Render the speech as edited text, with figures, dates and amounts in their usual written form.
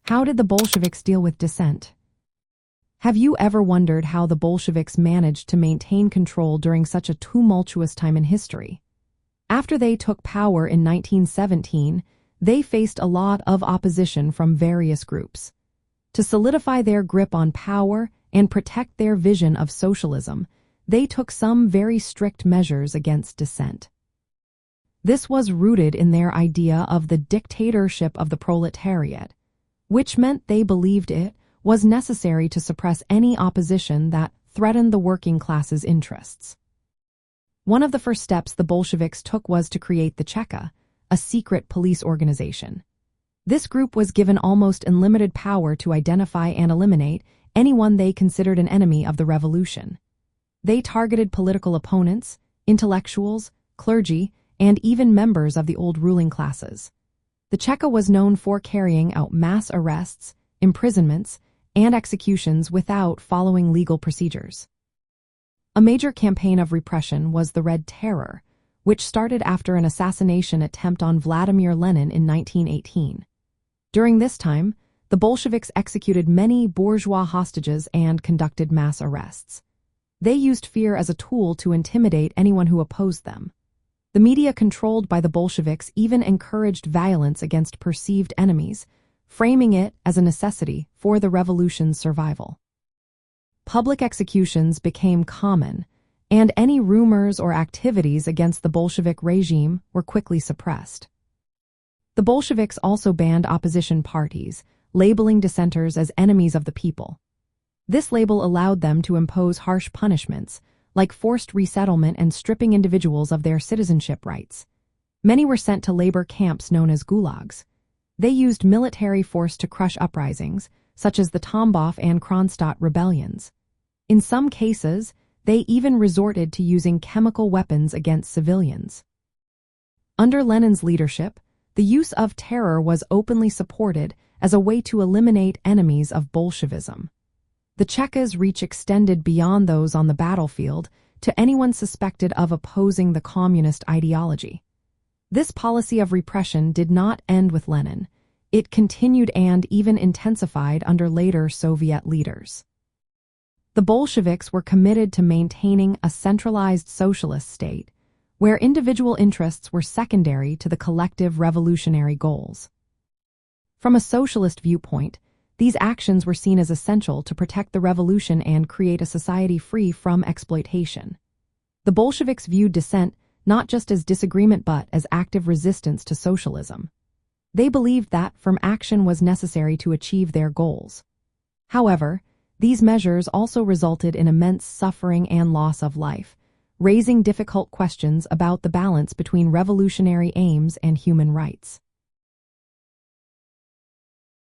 How did the Bolsheviks deal with dissent? Have you ever wondered how the Bolsheviks managed to maintain control during such a tumultuous time in history? After they took power in 1917, they faced a lot of opposition from various groups. To solidify their grip on power and protect their vision of socialism, they took some very strict measures against dissent. This was rooted in their idea of the dictatorship of the proletariat, which meant they believed it was necessary to suppress any opposition that threatened the working class's interests. One of the first steps the Bolsheviks took was to create the Cheka, a secret police organization. This group was given almost unlimited power to identify and eliminate anyone they considered an enemy of the revolution. They targeted political opponents, intellectuals, clergy, and even members of the old ruling classes. The Cheka was known for carrying out mass arrests, imprisonments, and executions without following legal procedures. A major campaign of repression was the Red Terror, which started after an assassination attempt on Vladimir Lenin in 1918. During this time, the Bolsheviks executed many bourgeois hostages and conducted mass arrests. They used fear as a tool to intimidate anyone who opposed them. The media controlled by the Bolsheviks even encouraged violence against perceived enemies, framing it as a necessity for the revolution's survival. Public executions became common, and any rumors or activities against the Bolshevik regime were quickly suppressed. The Bolsheviks also banned opposition parties, labeling dissenters as enemies of the people. This label allowed them to impose harsh punishments, like forced resettlement and stripping individuals of their citizenship rights. Many were sent to labor camps known as gulags. They used military force to crush uprisings, such as the Tambov and Kronstadt rebellions. In some cases, they even resorted to using chemical weapons against civilians. Under Lenin's leadership, the use of terror was openly supported as a way to eliminate enemies of Bolshevism. The Cheka's reach extended beyond those on the battlefield to anyone suspected of opposing the communist ideology. This policy of repression did not end with Lenin. It continued and even intensified under later Soviet leaders. The Bolsheviks were committed to maintaining a centralized socialist state, where individual interests were secondary to the collective revolutionary goals. From a socialist viewpoint, these actions were seen as essential to protect the revolution and create a society free from exploitation. The Bolsheviks viewed dissent not just as disagreement but as active resistance to socialism. They believed that firm action was necessary to achieve their goals. However, these measures also resulted in immense suffering and loss of life, raising difficult questions about the balance between revolutionary aims and human rights.